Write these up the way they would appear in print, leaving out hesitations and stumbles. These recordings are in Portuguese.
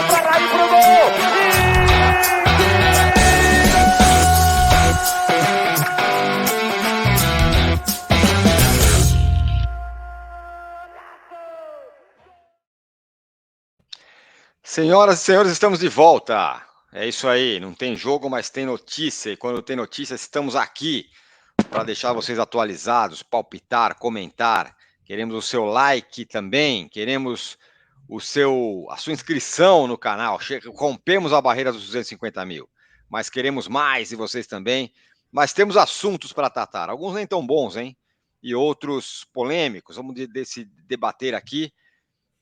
pra lá e pro gol! Senhoras e senhores, estamos de volta. É isso aí, não tem jogo, mas tem notícia. E quando tem notícia, estamos aqui para deixar vocês atualizados, palpitar, comentar. Queremos o seu like também, queremos a sua inscrição no canal. Rompemos a barreira dos 250 mil, mas queremos mais de vocês também. Mas temos assuntos para tratar, alguns nem tão bons, hein? E outros polêmicos. Vamos debater aqui.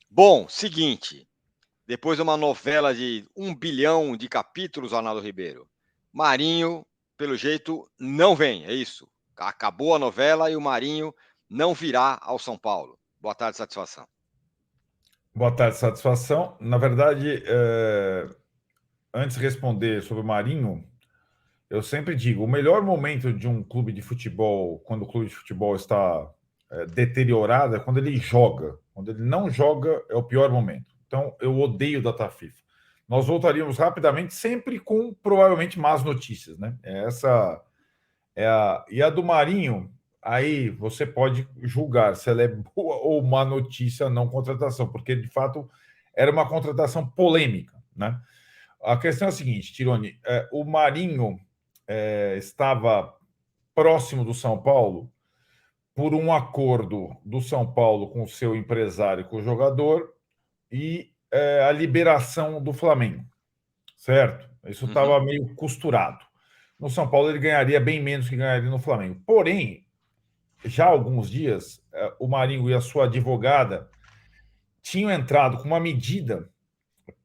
Bom, seguinte. Depois de uma novela de 1 bilhão de capítulos, Arnaldo Ribeiro, Marinho, pelo jeito, não vem, é isso. Acabou a novela e o Marinho não virá ao São Paulo. Boa tarde, satisfação. Boa tarde, satisfação. Na verdade, antes de responder sobre o Marinho, eu sempre digo, o melhor momento de um clube de futebol, quando o clube de futebol está deteriorado, é quando ele joga. Quando ele não joga, é o pior momento. Então, eu odeio data FIFA. Nós voltaríamos rapidamente, sempre com provavelmente más notícias, né? E a do Marinho, aí você pode julgar se ela é boa ou má notícia, não contratação, porque de fato era uma contratação polêmica, né? A questão é a seguinte, Tironi, o Marinho estava próximo do São Paulo por um acordo do São Paulo com o seu empresário, com o jogador, e a liberação do Flamengo, certo? Isso estava meio costurado. No São Paulo ele ganharia bem menos que ganharia no Flamengo. Porém, já há alguns dias, o Marinho e a sua advogada tinham entrado com uma medida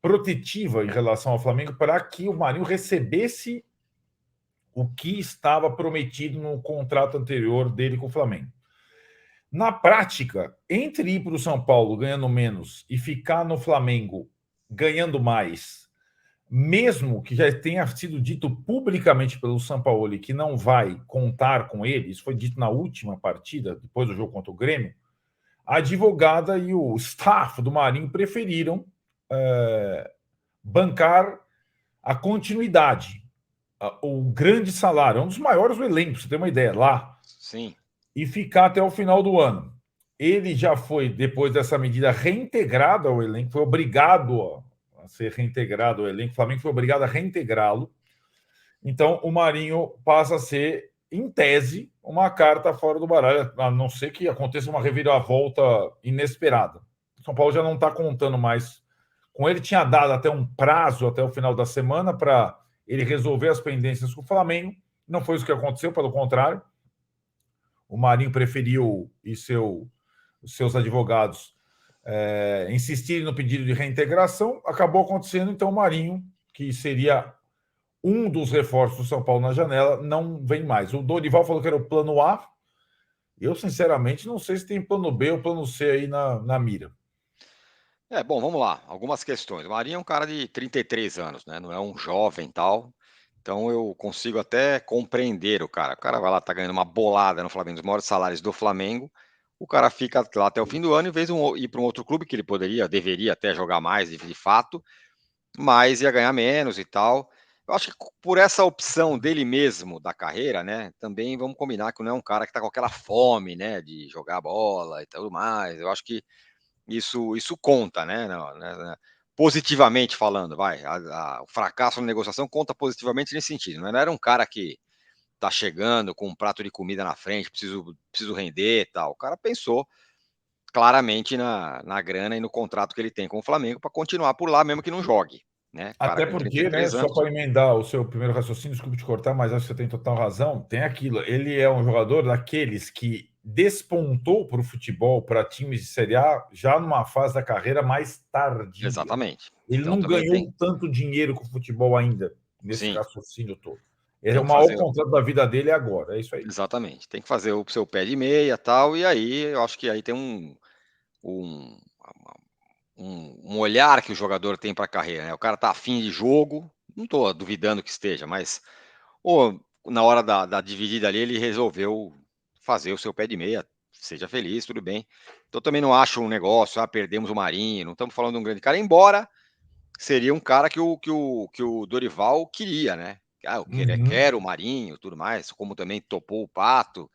protetiva em relação ao Flamengo para que o Marinho recebesse o que estava prometido no contrato anterior dele com o Flamengo. Na prática, entre ir para o São Paulo ganhando menos e ficar no Flamengo ganhando mais, mesmo que já tenha sido dito publicamente pelo Sampaoli que não vai contar com ele, isso foi dito na última partida, depois do jogo contra o Grêmio, a advogada e o staff do Marinho preferiram bancar a continuidade, o grande salário, um dos maiores do elenco, pra você ter uma ideia, lá. Sim. E ficar até o final do ano. Ele já foi, depois dessa medida, reintegrado ao elenco, foi obrigado a ser reintegrado ao elenco, o Flamengo foi obrigado a reintegrá-lo. Então, o Marinho passa a ser, em tese, uma carta fora do baralho, a não ser que aconteça uma reviravolta inesperada. O São Paulo já não está contando mais com ele, tinha dado até um prazo até o final da semana para ele resolver as pendências com o Flamengo. Não foi isso que aconteceu, pelo contrário. O Marinho preferiu e seus advogados insistirem no pedido de reintegração. Acabou acontecendo, então o Marinho, que seria um dos reforços do São Paulo na janela, não vem mais. O Dorival falou que era o plano A. Eu, sinceramente, não sei se tem plano B ou plano C aí na mira. Bom, vamos lá. Algumas questões. O Marinho é um cara de 33 anos, né? Não é um jovem tal. Então eu consigo até compreender o cara. O cara vai lá, tá ganhando uma bolada no Flamengo, os maiores salários do Flamengo. O cara fica lá até o fim do ano, em vez de ir para um outro clube que ele deveria até jogar mais de fato, mas ia ganhar menos e tal. Eu acho que por essa opção dele mesmo da carreira, né? Também vamos combinar que não é um cara que tá com aquela fome, né? De jogar bola e tudo mais. Eu acho que isso conta, né? Positivamente falando, vai. O fracasso na negociação conta positivamente nesse sentido. Não era um cara que tá chegando com um prato de comida na frente, preciso render e tal. O cara pensou claramente na grana e no contrato que ele tem com o Flamengo para continuar por lá, mesmo que não jogue. Né? Cara Até com porque, né, 33 só anos. para emendar o seu primeiro raciocínio, desculpe te cortar, mas acho que você tem total razão. Tem aquilo, ele é um jogador daqueles que despontou para o futebol, para times de Série A, já numa fase da carreira mais tardia. Exatamente. Ele Então não também tem. ganhou tanto dinheiro com o futebol ainda, nesse Sim, raciocínio todo. Ele é tem o que maior fazer. contrato da vida dele agora, é isso aí. Exatamente. Tem que fazer o seu pé de meia e tal. E aí eu acho que aí tem um, um olhar que o jogador tem para a carreira. Né? O cara tá afim de jogo, não estou duvidando que esteja, mas ou na hora da dividida ali, ele resolveu fazer o seu pé de meia. Seja feliz, tudo bem. Então também não acho um negócio, perdemos o Marinho, não estamos falando de um grande cara, embora seria um cara que o Dorival queria, né? Eu quero o Marinho, tudo mais, como também topou o Pato.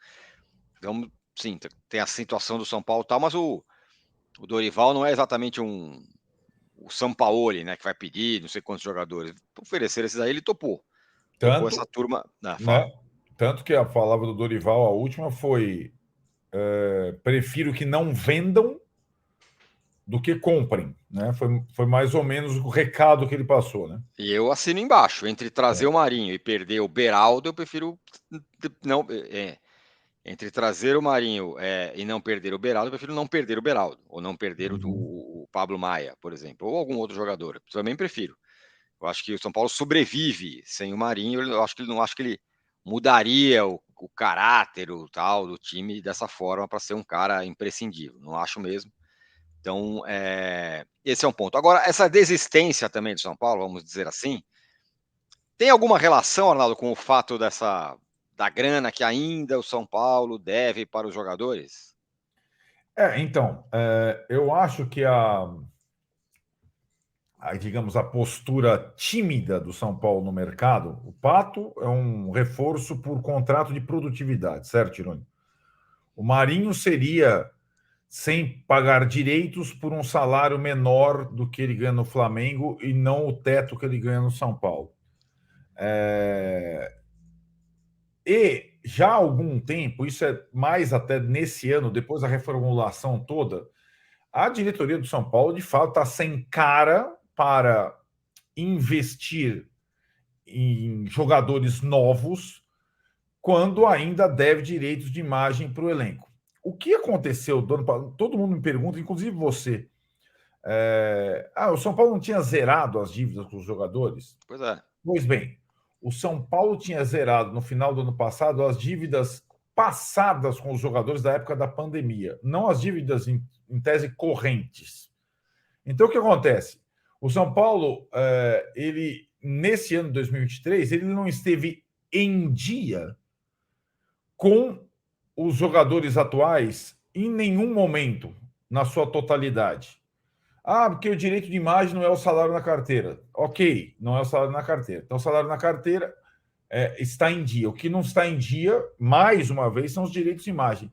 Então, sim, tem a situação do São Paulo e tal, mas o Dorival não é exatamente o Sampaoli, né, que vai pedir não sei quantos jogadores. Oferecer esses aí, ele topou. Topou essa Tanto, turma. né? Fala. Tanto que a palavra do Dorival, a última, foi: prefiro que não vendam do que comprem, né? Foi mais ou menos o recado que ele passou, né? E eu assino embaixo. Entre trazer o Marinho e perder o Beraldo, eu prefiro não. Entre trazer o Marinho e não perder o Beraldo, eu prefiro não perder o Beraldo. Ou não perder o Pablo Maia, por exemplo. Ou algum outro jogador. Eu também prefiro. Eu acho que o São Paulo sobrevive sem o Marinho. Eu acho que ele não acho que ele mudaria o caráter o tal do time dessa forma para ser um cara imprescindível. Não acho mesmo. Então, esse é um ponto. Agora, essa desistência também do São Paulo, vamos dizer assim, tem alguma relação, Arnaldo, com o fato da grana que ainda o São Paulo deve para os jogadores? Então, eu acho que digamos, a postura tímida do São Paulo no mercado, o Pato é um reforço por contrato de produtividade, certo, Tironi? O Marinho seria sem pagar direitos por um salário menor do que ele ganha no Flamengo e não o teto que ele ganha no São Paulo. E já há algum tempo, isso é mais até nesse ano, depois da reformulação toda, a diretoria do São Paulo, de fato, está sem cara para investir em jogadores novos quando ainda deve direitos de imagem para o elenco. O que aconteceu do ano passado? Todo mundo me pergunta, inclusive você. O São Paulo não tinha zerado as dívidas com os jogadores? Pois é. Pois bem, o São Paulo tinha zerado no final do ano passado as dívidas passadas com os jogadores da época da pandemia, não as dívidas em tese correntes. Então, o que acontece? O São Paulo, ele nesse ano de 2023, ele não esteve em dia com os jogadores atuais em nenhum momento, na sua totalidade. Porque o direito de imagem não é o salário na carteira. Ok, não é o salário na carteira. Então, o salário na carteira está em dia. O que não está em dia, mais uma vez, são os direitos de imagem.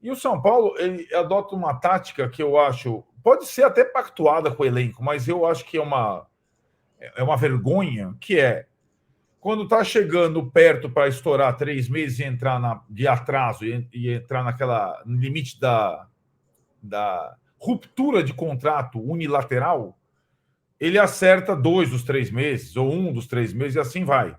E o São Paulo, ele adota uma tática que eu acho, pode ser até pactuada com o elenco, mas eu acho que é uma vergonha, que é quando está chegando perto para estourar 3 meses e entrar de atraso e entrar naquela limite da ruptura de contrato unilateral, ele acerta 2 dos 3 meses ou 1 dos 3 meses e assim vai.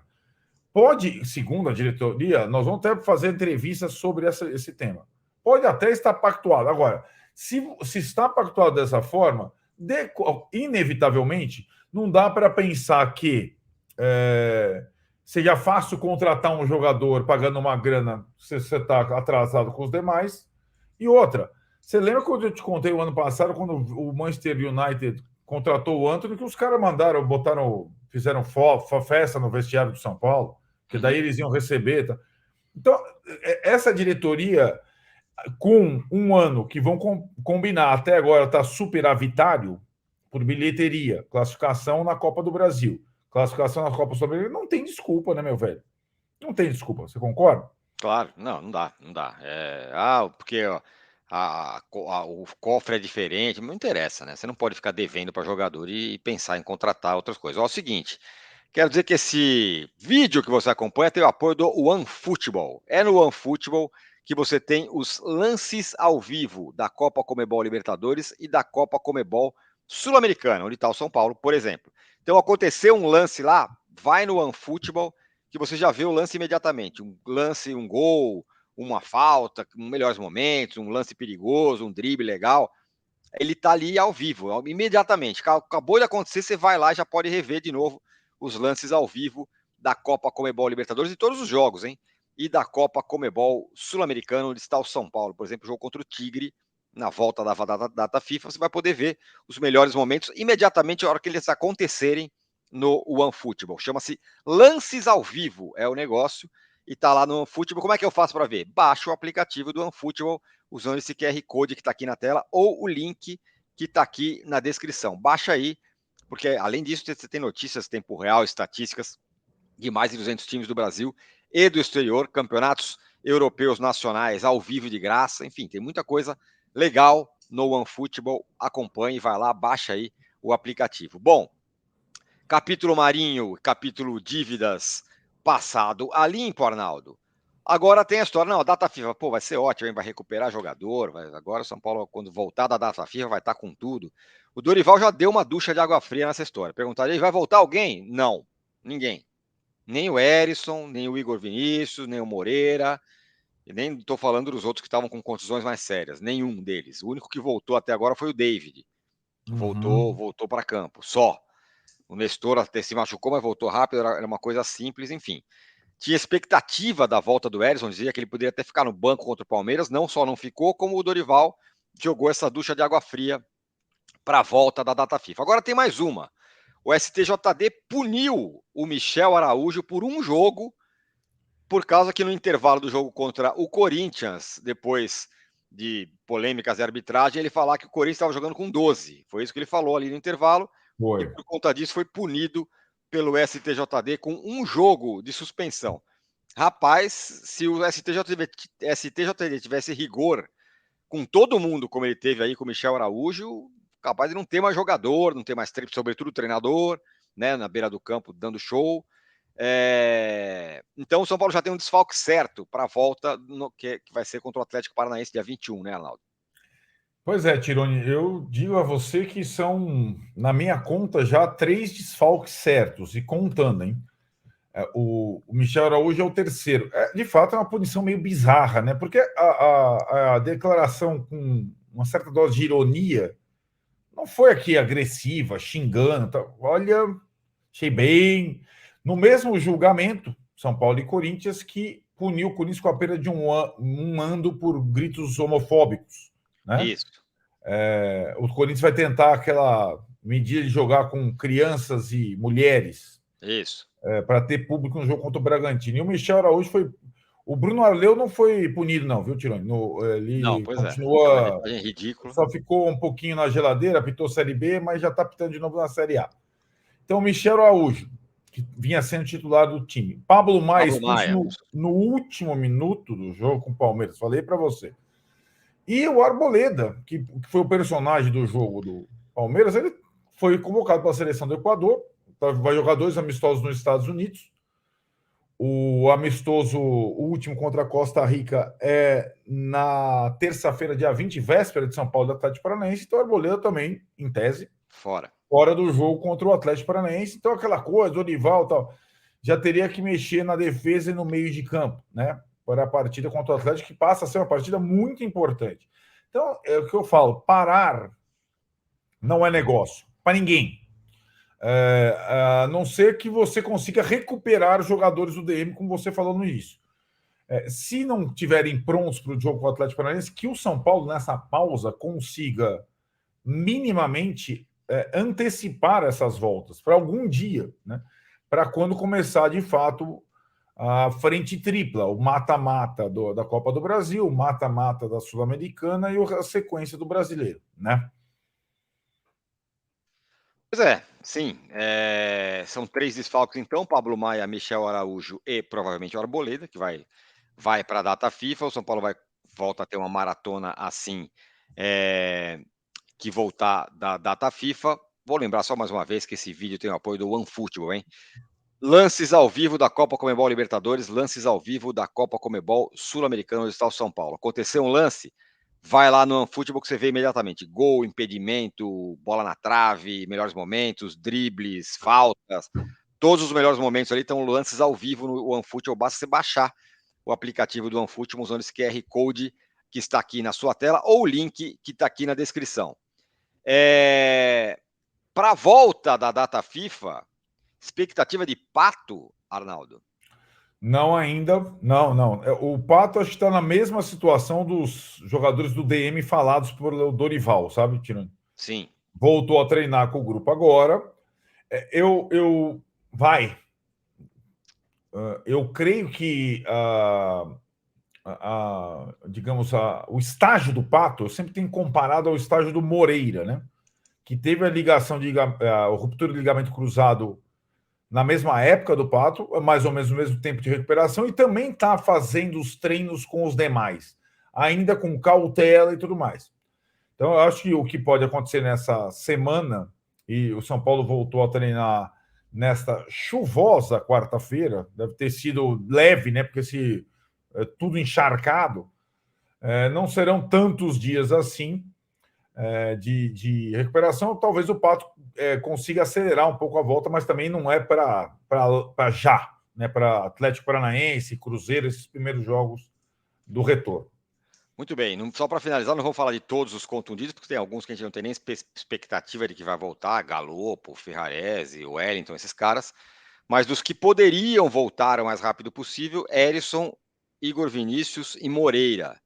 Pode, segundo a diretoria, nós vamos até fazer entrevistas sobre esse tema. Pode até estar pactuado. Agora, se está pactuado dessa forma, inevitavelmente, não dá para pensar que seja fácil contratar um jogador pagando uma grana se você está atrasado com os demais. E outra, você lembra quando eu te contei o ano passado, quando o Manchester United contratou o Antony, que os caras fizeram festa no vestiário do São Paulo, que daí eles iam receber. Tá? Então, essa diretoria, com um ano que vão combinar, até agora está superavitário por bilheteria, classificação na Copa do Brasil, classificação na Copa Sul-Americana, não tem desculpa, né, meu velho? Não tem desculpa, você concorda? Claro, não dá, não dá. Porque ó, o cofre é diferente, não interessa, né? Você não pode ficar devendo para jogador e pensar em contratar outras coisas. Ó, é o seguinte, quero dizer que esse vídeo que você acompanha tem o apoio do OneFootball. É no OneFootball que você tem os lances ao vivo da Copa Comebol Libertadores e da Copa Comebol Sul-Americana, onde está o São Paulo, por exemplo. Então, aconteceu um lance lá, vai no OneFootball que você já vê o lance imediatamente. Um lance, um gol, uma falta, melhores momentos, um lance perigoso, um drible legal. Ele tá ali ao vivo, imediatamente. Acabou de acontecer, você vai lá e já pode rever de novo os lances ao vivo da Copa Comebol Libertadores e todos os jogos, hein? E da Copa Comebol Sul-Americana, onde está o São Paulo, por exemplo, o jogo contra o Tigre, na volta da data FIFA, você vai poder ver os melhores momentos imediatamente na hora que eles acontecerem no OneFootball. Chama-se Lances ao Vivo, é o negócio, e tá lá no OneFootball. Como é que eu faço para ver? Baixa o aplicativo do OneFootball usando esse QR Code que está aqui na tela ou o link que está aqui na descrição. Baixa aí porque além disso, você tem notícias em tempo real, estatísticas de mais de 200 times do Brasil e do exterior, campeonatos europeus nacionais ao vivo de graça, enfim, tem muita coisa legal no OneFootball. Acompanhe, vai lá, baixa aí o aplicativo. Bom, capítulo Marinho, capítulo dívidas passado a limpo, Arnaldo. Agora tem a história, não, a data FIFA, pô, vai ser ótimo, hein? Vai recuperar jogador, agora o São Paulo, quando voltar da data FIFA, vai estar com tudo. O Dorival já deu uma ducha de água fria nessa história. Perguntaria, vai voltar alguém? Não, ninguém. Nem o Erisson, nem o Igor Vinícius, nem o Moreira, e nem estou falando dos outros que estavam com contusões mais sérias, nenhum deles. O único que voltou até agora foi o David. Voltou para campo, só. O Nestor até se machucou, mas voltou rápido, era uma coisa simples, enfim. Tinha expectativa da volta do Erisson, dizia que ele poderia até ficar no banco contra o Palmeiras, não só não ficou, como o Dorival jogou essa ducha de água fria para a volta da data FIFA. Agora tem mais uma. O STJD puniu o Michel Araújo por um jogo, por causa que no intervalo do jogo contra o Corinthians, depois de polêmicas de arbitragem, ele falar que o Corinthians estava jogando com 12. Foi isso que ele falou ali no intervalo. Foi. E por conta disso foi punido pelo STJD com um jogo de suspensão. Rapaz, se o STJD tivesse rigor com todo mundo, como ele teve aí com o Michel Araújo, capaz de não ter mais jogador, não ter mais, sobretudo o treinador, né, na beira do campo dando show. Então o São Paulo já tem um desfalque certo para a volta, que vai ser contra o Atlético Paranaense dia 21, né, Arnaldo? Pois é, Tironi, eu digo a você que são, na minha conta, já 3 desfalques certos, e contando, hein? O Michel Araújo é o terceiro. De fato, é uma punição meio bizarra, né? Porque a declaração com uma certa dose de ironia não foi aqui agressiva, xingando. Tá? Olha, achei bem. No mesmo julgamento, São Paulo e Corinthians, que puniu o Corinthians com a pena de um ano por gritos homofóbicos. Né? Isso. O Corinthians vai tentar aquela medida de jogar com crianças e mulheres. Isso. Para ter público no jogo contra o Bragantino. E o Michel Araújo foi. O Bruno Arleu não foi punido, não, viu, Tironi? Ele não, pois continua. É ridículo. Só ficou um pouquinho na geladeira, apitou Série B, mas já está apitando de novo na Série A. Então, o Michel Araújo, que vinha sendo titular do time. Pablo Maia expulso no último minuto do jogo com o Palmeiras, falei para você. E o Arboleda, que foi o personagem do jogo do Palmeiras, ele foi convocado para a seleção do Equador, vai jogar 2 amistosos nos Estados Unidos. O amistoso, o último contra a Costa Rica, é na terça-feira, dia 20, véspera de São Paulo da Atlético Paranaense. Então, o Arboleda também, em tese, fora do jogo contra o Atlético Paranaense. Então, aquela coisa, Dorival e tal, já teria que mexer na defesa e no meio de campo, né? Para a partida contra o Atlético, que passa a ser uma partida muito importante. Então, é o que eu falo, parar não é negócio, para ninguém. A não ser que você consiga recuperar jogadores do DM, como você falou no início. Se não tiverem prontos para o jogo com o Atlético Paranaense, que o São Paulo, nessa pausa, consiga minimamente antecipar essas voltas para algum dia, né? Para quando começar, de fato, a frente tripla, o mata-mata da Copa do Brasil, o mata-mata da Sul-Americana e a sequência do Brasileiro, né? Pois é, sim. São 3 desfalques, então: Pablo Maia, Michel Araújo e provavelmente o Arboleda, que vai para a data FIFA. O São Paulo volta a ter uma maratona assim, que voltar da data FIFA. Vou lembrar só mais uma vez que esse vídeo tem o apoio do OneFootball, hein? Lances ao vivo da Copa Comebol Libertadores, lances ao vivo da Copa Comebol Sul-Americana, onde está o São Paulo. Aconteceu um lance, vai lá no OneFootball que você vê imediatamente. Gol, impedimento, bola na trave, melhores momentos, dribles, faltas. Todos os melhores momentos ali estão lances ao vivo no OneFootball. Basta você baixar o aplicativo do OneFootball usando esse QR Code que está aqui na sua tela ou o link que está aqui na descrição. Para a volta da data FIFA, expectativa de Pato, Arnaldo? Não ainda, não. O Pato acho que está na mesma situação dos jogadores do DM falados por Dorival, sabe, Tirani? Sim. Voltou a treinar com o grupo agora. Eu creio que digamos, o estágio do Pato, eu sempre tenho comparado ao estágio do Moreira, né? que teve a ruptura de ligamento cruzado na mesma época do Pato, mais ou menos no mesmo tempo de recuperação, e também está fazendo os treinos com os demais, ainda com cautela e tudo mais. Então, eu acho que o que pode acontecer nessa semana, e o São Paulo voltou a treinar nesta chuvosa quarta-feira, deve ter sido leve, né? Porque tudo encharcado, não serão tantos dias assim de recuperação. Talvez o Pato consiga acelerar um pouco a volta, mas também não é para já, né? Para Atlético Paranaense, Cruzeiro, esses primeiros jogos do retorno. Muito bem, só para finalizar, não vou falar de todos os contundidos, porque tem alguns que a gente não tem nem expectativa de que vai voltar, Galopo, Ferrarese, Wellington, esses caras, mas dos que poderiam voltar o mais rápido possível, Erisson, Igor Vinícius e Moreira,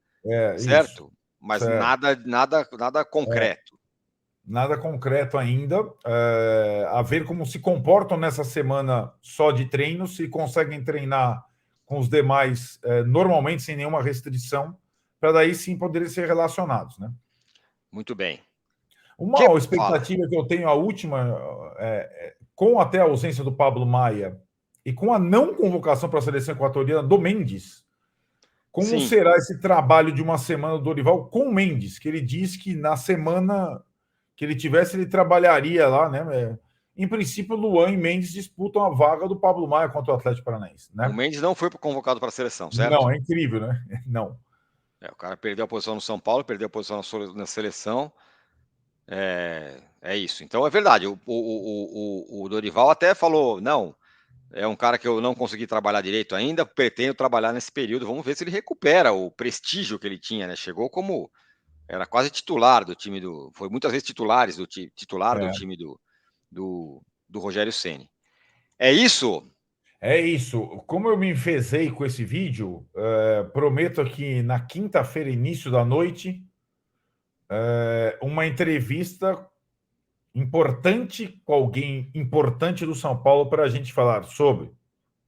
certo? Isso, Mas certo. nada concreto. Nada concreto ainda. A ver como se comportam nessa semana só de treino, se conseguem treinar com os demais normalmente, sem nenhuma restrição, para daí sim poderem ser relacionados, né? Muito bem. Uma expectativa que eu tenho, a última, com até a ausência do Pablo Maia e com a não convocação para a seleção equatoriana do Mendes, como Sim. será esse trabalho de uma semana do Dorival com o Mendes, que ele diz que na semana que ele tivesse, ele trabalharia lá, né? Em princípio, Luan e Mendes disputam a vaga do Pablo Maia contra o Atlético Paranaense, né? O Mendes não foi convocado para a seleção, certo? Não, é incrível, né? Não. O cara perdeu a posição no São Paulo, perdeu a posição na seleção. É isso. Então é verdade. O Dorival até falou: não, é um cara que eu não consegui trabalhar direito ainda, pretendo trabalhar nesse período. Vamos ver se ele recupera o prestígio que ele tinha, né? Chegou como era quase titular do time foi muitas vezes titular do time do Rogério Ceni. É isso? É isso. Como eu me enfezei com esse vídeo, prometo aqui na quinta-feira, início da noite, uma entrevista importante com alguém importante do São Paulo para a gente falar sobre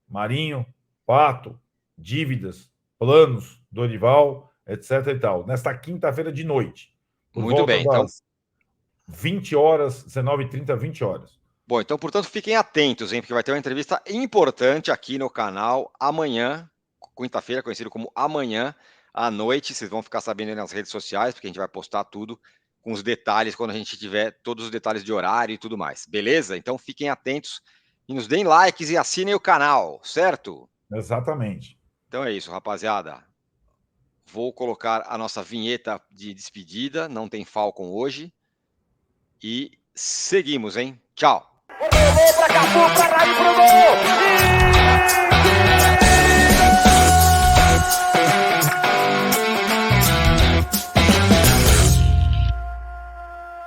Marinho, Pato, dívidas, planos, Dorival, etc. e tal. Nesta quinta-feira de noite, por Muito volta bem. Então, das 20 horas, 19h30, 20 horas. bom, então, portanto, fiquem atentos, hein, porque vai ter uma entrevista importante aqui no canal amanhã, quinta-feira, conhecido como amanhã à noite. Vocês vão ficar sabendo aí nas redes sociais, porque a gente vai postar tudo com os detalhes quando a gente tiver todos os detalhes de horário e tudo mais. Beleza? Então fiquem atentos e nos deem likes e assinem o canal, certo? Exatamente. Então é isso, rapaziada. Vou colocar a nossa vinheta de despedida, não tem Falcon hoje. E seguimos, hein? Tchau! Rolou pra Cafu, pra Raí, pro gol!